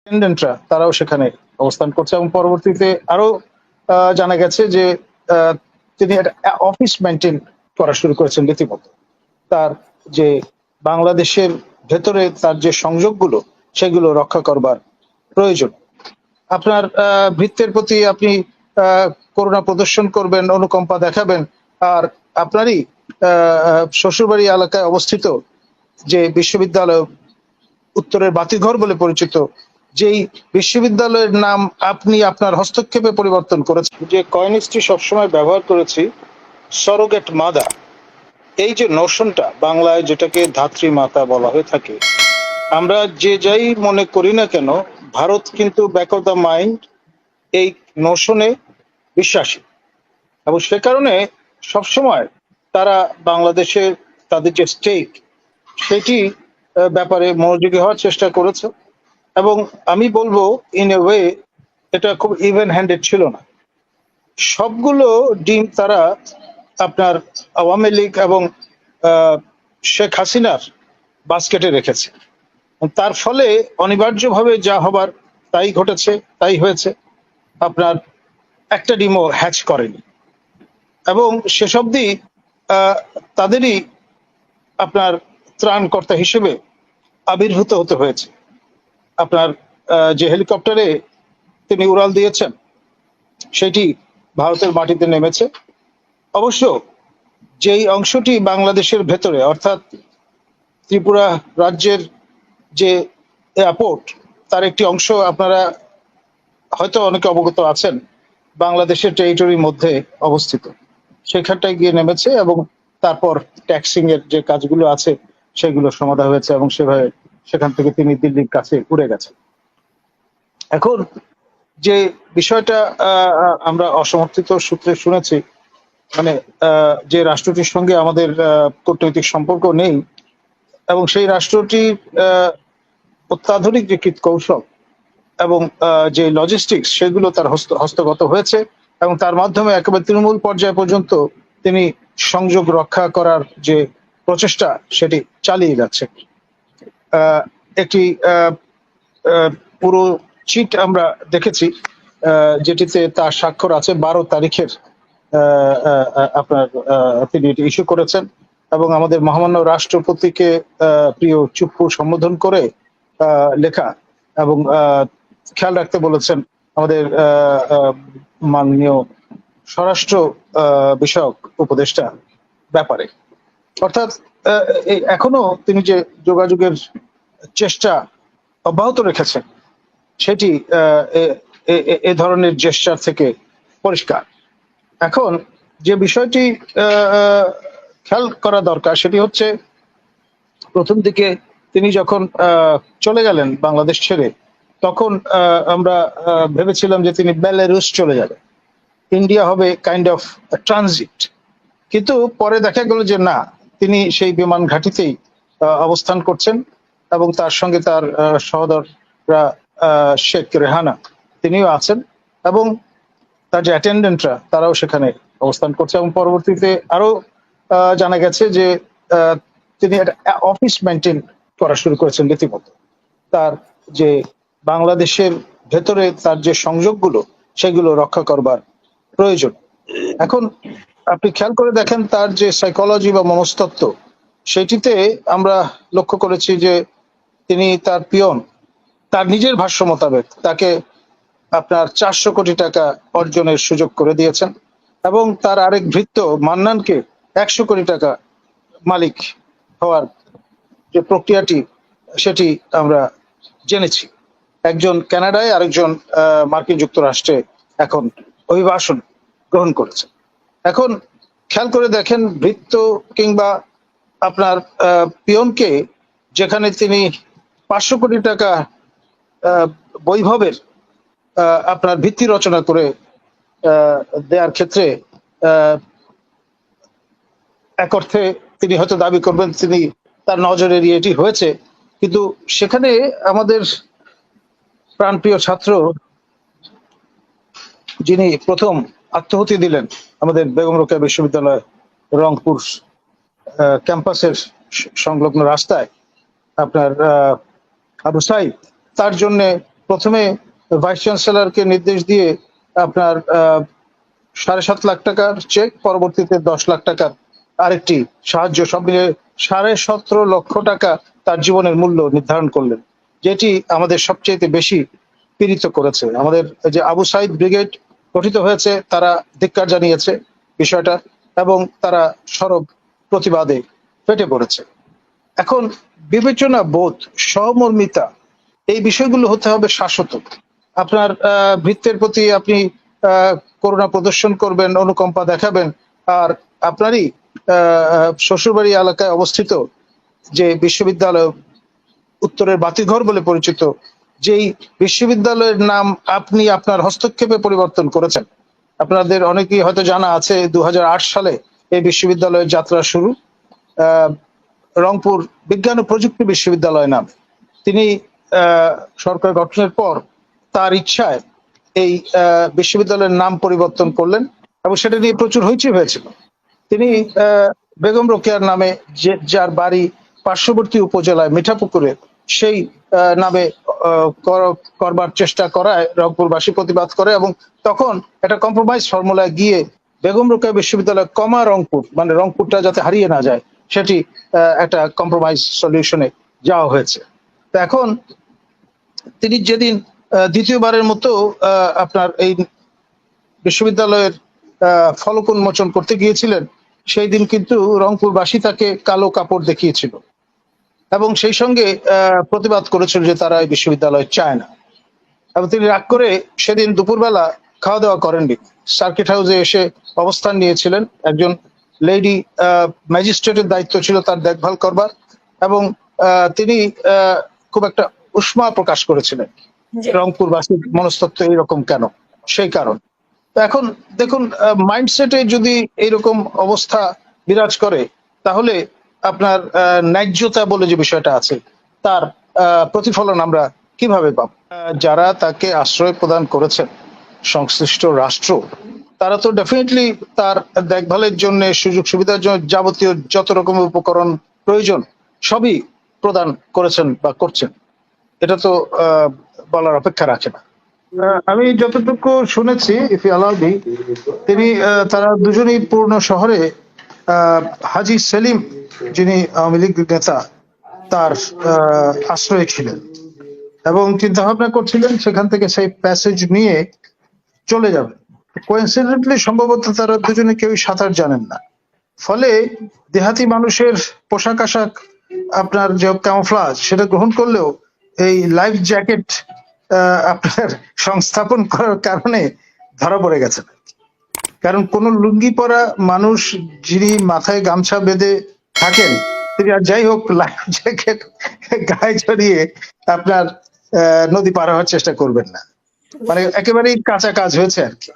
অ্যাটেন্ডেন্টরা তারাও সেখানে অবস্থান করছে এবং পরবর্তীতে আরো জানা গেছে যে আহ, তিনি একটা অফিস মেনটেন করা শুরু করেছেন রীতিমতো। তার যে বাংলাদেশের ভেতরে তার যে সংযোগগুলো সেগুলো রক্ষা করবার প্রয়োজন। আপনার ভৃত্যের প্রতি আপনি আহ, করুণা প্রদর্শন করবেন, অনুকম্পা দেখাবেন, আর আপনারই শ্বশুরবাড়ি এলাকায় অবস্থিত যে বিশ্ববিদ্যালয় উত্তরের বাতিঘর বলে পরিচিত, যেই বিশ্ববিদ্যালয়ের নাম আপনি আপনার হস্তক্ষেপে পরিবর্তন করেছেন, যে কয়েনিস্ট্রি সবসময় ব্যবহার করেছি, সরোগেট মাদার, এই যে নোশনটা বাংলায় যেটাকে ধাত্রী মাতা বলা হয়ে থাকে, আমরা যে যাই মনে করি না কেন, ভারত কিন্তু ব্যাক অফ দ্য মাইন্ড এই নোশনে বিশ্বাসী, এবং সে কারণে সবসময় তারা বাংলাদেশের তাদের যে স্টেক সেটি ব্যাপারে মনোযোগী হওয়ার চেষ্টা করেছে। এবং আমি বলবো ইন এ ওয়ে এটা খুব ইভেন হ্যান্ডেড ছিল না। সবগুলো ডিম তারা আপনার আওয়ামী লীগ এবং শেখ হাসিনার বাস্কেটে রেখেছে। তার ফলে অনিবার্যভাবে যা হবার তাই ঘটেছে, তাই হয়েছে। আপনার একটা ডিমও হ্যাচ করেনি, এবং শেষ অবধি তাদেরই আপনার ত্রাণকর্তা হিসেবে আবির্ভূত হতে হয়েছে। আপনার যে হেলিকপ্টারে তিনি উড়াল দিয়েছেন সেটি ভারতের মাটিতে নেমেছে। অবশ্য যেই অংশটি বাংলাদেশের ভেতরে, অর্থাৎ ত্রিপুরা রাজ্যের যে এয়ারপোর্ট, তার একটি অংশ আপনারা হয়তো অনেকে অবগত আছেন, বাংলাদেশের টেরিটরির মধ্যে অবস্থিত। সেখানটায় গিয়ে নেমেছে এবং তারপর ট্যাক্সিং এর যে কাজগুলো আছে সেগুলো সমাধা হয়েছে, এবং সেভাবে সেখান থেকে তিনি দিল্লির কাছে উড়ে গেছেন। এখন যে বিষয়টা আমরা অসমর্থিত সূত্রে শুনেছি, মানে যে রাষ্ট্রটির সঙ্গে আমাদের কূটনৈতিক সম্পর্ক নেই, এবং সেই রাষ্ট্রটির অত্যাধুনিক যে কৌশল এবং যে লজিস্টিক্স সেগুলো তার হস্তগত হয়েছে, এবং তার মাধ্যমে একেবারে তৃণমূল পর্যায় পর্যন্ত তিনি সংযোগ রক্ষা করার যে প্রচেষ্টা সেটি চালিয়ে যাচ্ছে। একটি পুরো চিট আমরা দেখেছি, যেটিতে তার স্বাক্ষর আছে 12 তারিখের, আপনার তিনি এটি ইস্যু করেছেন, এবং আমাদের মহামান্য রাষ্ট্রপতিকে প্রিয় চুপ্পু সম্বোধন করে লেখা, এবং খেয়াল রাখতে বলেছেন আমাদের মাননীয় স্বরাষ্ট্র বিষয়ক উপদেষ্টা ব্যাপারে। অর্থাৎ এখনো তিনি যে যোগাযোগের চেষ্টা অব্যাহত রেখেছেন সেটি এ ধরনের জেস্চার থেকে পরিষ্কার। এখন যে বিষয়টি খেয়াল করা দরকার সেটি হচ্ছে, প্রথম দিকে তিনি যখন চলে গেলেন বাংলাদেশ ছেড়ে, তখন আমরা ভেবেছিলাম যে তিনি বেলারুস চলে যাবেন, ইন্ডিয়া হবে কাইন্ড অফ ট্রানজিট। কিন্তু পরে দেখা গেল যে না, তিনি সেই বিমান ঘাঁটিতেই অবস্থান করছেন, এবং তার সঙ্গে তার সহোদররা শেখ রেহানা তিনিও আছেন, এবং তার যে অ্যাটেন্ডেন্টরা তারাও সেখানে অবস্থান করছে। এবং পরবর্তীতে আরো জানা গেছে যে তিনি একটা অফিস মেনটেন করা শুরু করেছেন রীতিমতো। তার যে বাংলাদেশের ভেতরে তার যে সংযোগগুলো সেগুলো রক্ষা করবার প্রয়োজন। এখন আপনি খেয়াল করে দেখেন তার যে সাইকোলজি বা মনস্তত্ত্ব, সেটিতে আমরা লক্ষ্য করেছি যে তিনি তার পিয়ন, তার নিজের ভাষ্য মোতাবেক তাকে আপনার 400 কোটি টাকা অর্জনের সুযোগ করে দিয়েছেন, এবং তার আরেক ভৃত্য মান্নানকে 100 কোটি টাকা মালিক হওয়ার যে প্রক্রিয়াটি সেটি আমরা জেনেছি। একজন কানাডায়, আরেকজন মার্কিন যুক্তরাষ্ট্রে এখন অভিবাসন গ্রহণ করেছে। এখন খেয়াল করে দেখেন, ভৃত্য কিংবা আপনার পিয়নকে যেখানে তিনি 500 কোটি টাকা বৈভবের আপনার ভিত্তি রচনা করে দেওয়ার ক্ষেত্রে এক অর্থে তিনি হয়তো দাবি করবেন তিনি তার নজর এড়িয়ে এটি হয়েছে, কিন্তু সেখানে আমাদের প্রাণপ্রিয় ছাত্র যিনি প্রথম আত্মহতি দিলেন আমাদের বেগম রোকেয়া বিশ্ববিদ্যালয় রংপুর ক্যাম্পাসের সংলগ্ন রাস্তায়, আপনার আবু সাইদ, তার জন্য প্রথমে ভাইস চ্যান্সেলরকে নির্দেশ দিয়ে আপনার 7.5 লাখ টাকার চেক, পরবর্তীতে 10 লাখ টাকার আরেকটি সাহায্য, সব মিলে 17.5 লক্ষ টাকা তার জীবনের মূল্য নির্ধারণ করলেন, যেটি আমাদের সবচেয়ে বেশি পীড়িত করেছে। আমাদের যে আবু সাইদ ব্রিগেড গঠিত হয়েছে, তারা ধিক্কার জানিয়েছে বিষয়টা এবং তারা সরব প্রতিবাদে ফেটে পড়েছে। এখন বিবেচনা বোধ, সহমর্মিতা, এই বিষয়গুলো হতে হবে শাশ্বত। আপনার ভৃত্যের প্রতি আপনি করুণা প্রদর্শন করবেন, অনুকম্পা দেখাবেন, আর আপনারই শ্বশুরবাড়ি এলাকায় অবস্থিত যে বিশ্ববিদ্যালয়, উত্তরের বাতিঘর বলে পরিচিত, যেই বিশ্ববিদ্যালয়ের নাম আপনি আপনার হস্তক্ষেপে পরিবর্তন করেছেন। আপনাদের অনেকেই হয়তো জানা আছে 2008 সালে এই বিশ্ববিদ্যালয়ের যাত্রা শুরু। রংপুর বিজ্ঞান ও প্রযুক্তি বিশ্ববিদ্যালয় নাম তিনি সরকার গঠনের পর তার ইচ্ছায় এই বিশ্ববিদ্যালয়ের নাম পরিবর্তন করলেন এবং সেটা নিয়ে প্রচুর হইচই হয়েছিল। তিনি বেগম রোকেয়ার নামে, যার বাড়ি পার্শ্ববর্তী উপজেলায় মিঠাপুকুরে, সেই নামে করবার চেষ্টা করায় রংপুরবাসী প্রতিবাদ করে এবং তখন একটা কম্প্রোমাইজ ফর্মুলায় গিয়ে বেগম রোকেয়া বিশ্ববিদ্যালয় কমা রংপুর, মানে রংপুরটা যাতে হারিয়ে না যায়, সেটি একটা কম্প্রোমাইজ সলিউশনে যাওয়া হয়েছে। তো এখন তিনি যেদিন দ্বিতীয়বারের মতো আপনার এই বিশ্ববিদ্যালয়ের ফলক উন্মোচন করতে গিয়েছিলেন, সেই দিন কিন্তু রংপুরবাসী তাকে কালো কাপড় দেখিয়েছিল এবং সেই সঙ্গে প্রতিবাদ করেছিল যে তারা এই বিশ্ববিদ্যালয় চায় না। এবং তিনি রাগ করে সেদিন দুপুরবেলা খাওয়া দাওয়া করেননি, সার্কিট হাউসে এসে অবস্থান নিয়েছিলেন। একজন লেডি ম্যাজিস্ট্রেটের দায়িত্ব ছিল তার দেখভাল করবার, এবং তিনি খুব একটা উষ্মা প্রকাশ করেছিলেন রংপুরবাসীর মনস্তত্ত্ব এইরকম কেন, সেই কারণ। তো এখন দেখুন, মাইন্ডসেটে যদি এইরকম অবস্থা বিরাজ করে, তাহলে আপনার ন্যায্যতা বলে যে বিষয়টা আছে, তার প্রতিফলন আমরা কিভাবে পাব? যারা তাকে আশ্রয় প্রদান করেছেন, সংশ্লিষ্ট রাষ্ট্র, তারা তো ডেফিনেটলি তার দেখভালের জন্য, সুযোগ সুবিধার জন্য যাবতীয় যত রকম উপকরণ প্রয়োজন সবই প্রদান করেছেন বা করছেন। এটা তো বলার অপেক্ষা রাখে না। আমি যতটুকু শুনেছি, ইফ ইউ অ্যালাউ মি, তারা দুজনেই পূর্ণ শহরে হাজী সেলিম, যিনি আওয়ামী লীগ নেতা, তার আশ্রয়ে ছিলেন এবং চিন্তা ভাবনা করছিলেন সেখান থেকে সেই প্যাসেজ নিয়ে চলে যাবে। কোইন্সিডেন্টলি সম্ভবত তারা দুজনে কেউই সাঁতার জানেন না, ফলে দেহাতি মানুষের পোশাক আশাক, আপনার যে ক্যামোফ্লাজ, সেটা গ্রহণ করলেও এই লাইফ জ্যাকেট আপনার সংস্থাপন করার কারণে ধরা পড়ে গেছে। কারণ কোন লুঙ্গি পরা মানুষ যিনি মাথায় গামছা বেঁধে থাকেন, তিনি আর যাই হোক লাইফ জ্যাকেট গায়ে জড়িয়ে আপনার নদী পার হওয়ার চেষ্টা করবেন না। মানে একেবারেই কাঁচা কাজ হয়েছে আর কি।